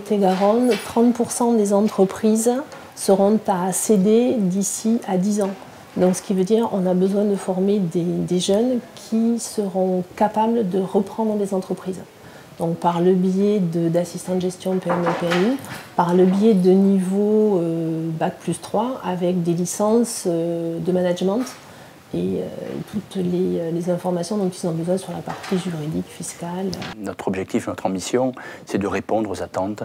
Lot-et-Garonne, 30% des entreprises seront à céder d'ici à 10 ans. Donc ce qui veut dire qu'on a besoin de former des jeunes qui seront capables de reprendre des entreprises. Donc par le biais d'assistants de gestion PME-PMI, par le biais de niveau Bac+3 avec des licences de management et toutes les informations dont ils ont besoin sur la partie juridique, fiscale. Notre objectif, notre ambition, c'est de répondre aux attentes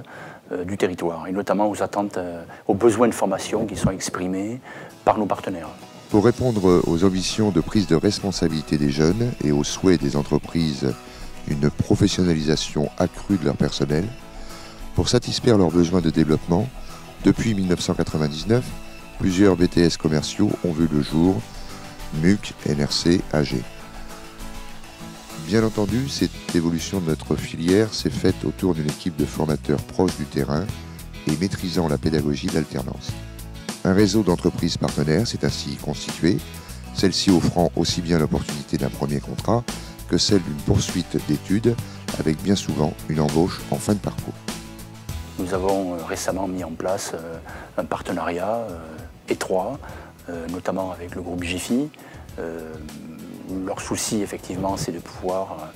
du territoire et notamment aux attentes, aux besoins de formation qui sont exprimés par nos partenaires. Pour répondre aux ambitions de prise de responsabilité des jeunes et aux souhaits des entreprises, une professionnalisation accrue de leur personnel, pour satisfaire leurs besoins de développement, depuis 1999, plusieurs BTS commerciaux ont vu le jour, MUC, NRC, AG. Bien entendu, cette évolution de notre filière s'est faite autour d'une équipe de formateurs proches du terrain et maîtrisant la pédagogie d'alternance. Un réseau d'entreprises partenaires s'est ainsi constitué, celle-ci offrant aussi bien l'opportunité d'un premier contrat que celle d'une poursuite d'études, avec bien souvent une embauche en fin de parcours. Nous avons récemment mis en place un partenariat étroit, notamment avec le groupe Jiffy. Leur souci, effectivement, c'est de pouvoir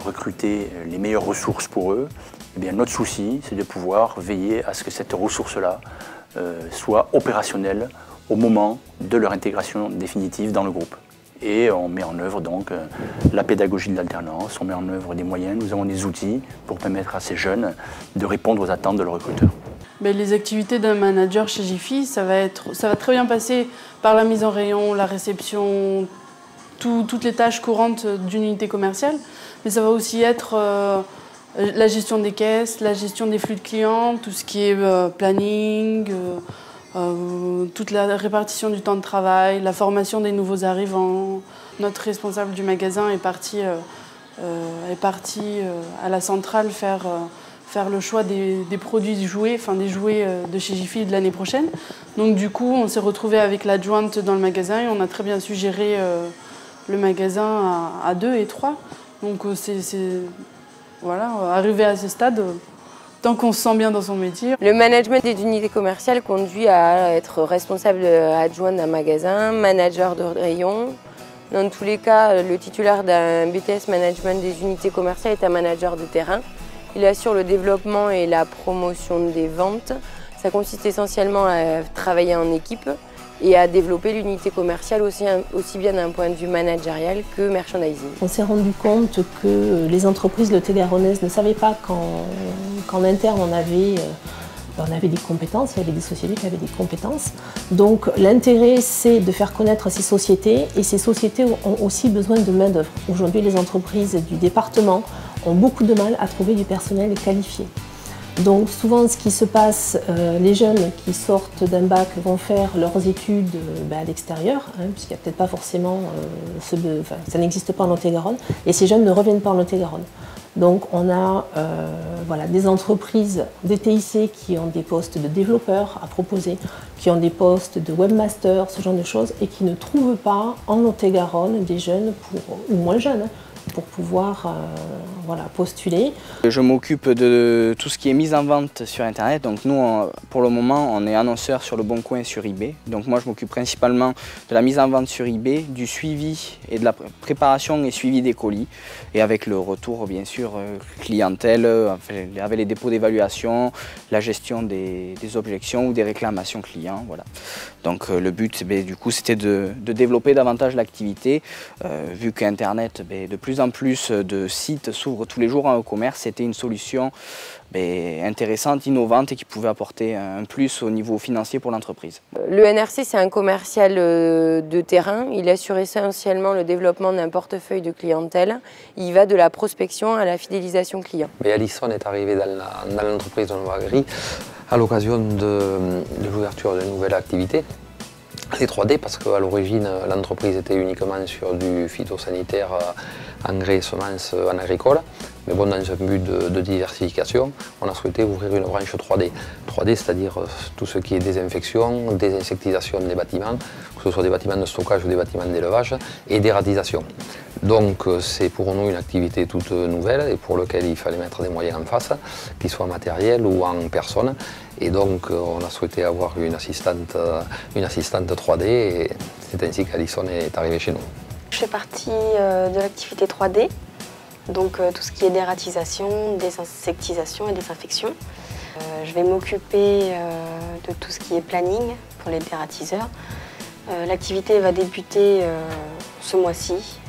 recruter les meilleures ressources pour eux. Eh bien, notre souci, c'est de pouvoir veiller à ce que cette ressource-là soit opérationnelle au moment de leur intégration définitive dans le groupe. Et on met en œuvre donc la pédagogie de l'alternance, on met en œuvre des moyens, nous avons des outils pour permettre à ces jeunes de répondre aux attentes de leurs recruteurs. Mais les activités d'un manager chez Jiffy, ça va très bien passer par la mise en rayon, la réception, toutes les tâches courantes d'une unité commerciale. Mais ça va aussi être la gestion des caisses, la gestion des flux de clients, tout ce qui est planning, toute la répartition du temps de travail, la formation des nouveaux arrivants. Notre responsable du magasin est parti à la centrale faire le choix des produits jouets, enfin des jouets de chez Jiffy de l'année prochaine. Donc du coup, on s'est retrouvé avec l'adjointe dans le magasin et on a très bien su gérer le magasin à 2 et 3. Donc voilà, arrivé à ce stade, tant qu'on se sent bien dans son métier. Le management des unités commerciales conduit à être responsable adjoint d'un magasin, manager de rayon. Dans tous les cas, le titulaire d'un BTS management des unités commerciales est un manager de terrain. Il assure le développement et la promotion des ventes. Ça consiste essentiellement à travailler en équipe et à développer l'unité commerciale aussi bien d'un point de vue managérial que merchandising. On s'est rendu compte que les entreprises lot-et-garonnaises ne savaient pas qu'en interne on avait des compétences, il y avait des sociétés qui avaient des compétences. Donc l'intérêt c'est de faire connaître ces sociétés et ces sociétés ont aussi besoin de main d'œuvre. Aujourd'hui les entreprises du département ont beaucoup de mal à trouver du personnel qualifié. Donc souvent ce qui se passe, les jeunes qui sortent d'un bac vont faire leurs études à l'extérieur, puisqu'il n'y a peut-être pas forcément, ça n'existe pas en Lot-et-Garonne, et ces jeunes ne reviennent pas en Lot-et-Garonne. Donc on a des entreprises, des TIC qui ont des postes de développeurs à proposer, qui ont des postes de webmaster, ce genre de choses, et qui ne trouvent pas en Lot-et-Garonne des jeunes, ou moins jeunes, pour pouvoir postuler. Je m'occupe de tout ce qui est mise en vente sur Internet. Donc nous, pour le moment, on est annonceur sur Le Bon Coin et sur eBay. Donc moi, je m'occupe principalement de la mise en vente sur eBay, du suivi et de la préparation et suivi des colis. Et avec le retour, bien sûr, clientèle, avec les dépôts d'évaluation, la gestion des objections ou des réclamations clients. Voilà. Donc le but, du coup, c'était de développer davantage l'activité, vu qu'Internet, de plus en plus de sites s'ouvrent tous les jours en e-commerce, c'était une solution intéressante, innovante et qui pouvait apporter un plus au niveau financier pour l'entreprise. Le NRC, c'est un commercial de terrain. Il assure essentiellement le développement d'un portefeuille de clientèle. Il va de la prospection à la fidélisation client. Alison est arrivée dans l'entreprise de Nouvagri à l'occasion de l'ouverture de nouvelles activités. Les 3D parce qu'à l'origine l'entreprise était uniquement sur du phytosanitaire, engrais et semences en agricole. Mais bon, dans un but de diversification, on a souhaité ouvrir une branche 3D. 3D, c'est-à-dire tout ce qui est désinfection, désinsectisation des bâtiments, que ce soit des bâtiments de stockage ou des bâtiments d'élevage, et dératisation. Donc c'est pour nous une activité toute nouvelle et pour laquelle il fallait mettre des moyens en face, qu'ils soient matériels ou en personne. Et donc on a souhaité avoir une assistante 3D et c'est ainsi qu'Alison est arrivée chez nous. Je fais partie de l'activité 3D, donc tout ce qui est dératisation, désinsectisation et désinfection. Je vais m'occuper de tout ce qui est planning pour les dératiseurs. L'activité va débuter ce mois-ci.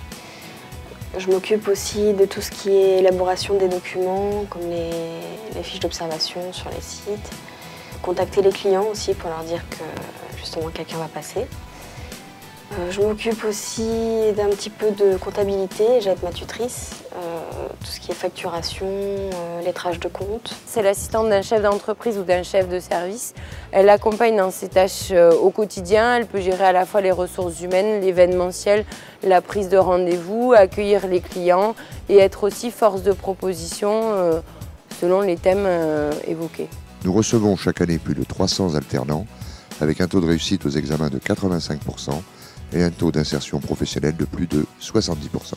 Je m'occupe aussi de tout ce qui est élaboration des documents, comme les fiches d'observation sur les sites. Contacter les clients aussi pour leur dire que justement quelqu'un va passer. Je m'occupe aussi d'un petit peu de comptabilité, je vais être ma tutrice, tout ce qui est facturation, lettrage de compte. C'est l'assistante d'un chef d'entreprise ou d'un chef de service. Elle accompagne dans ses tâches au quotidien. Elle peut gérer à la fois les ressources humaines, l'événementiel, la prise de rendez-vous, accueillir les clients et être aussi force de proposition selon les thèmes évoqués. Nous recevons chaque année plus de 300 alternants avec un taux de réussite aux examens de 85% et un taux d'insertion professionnelle de plus de 70%.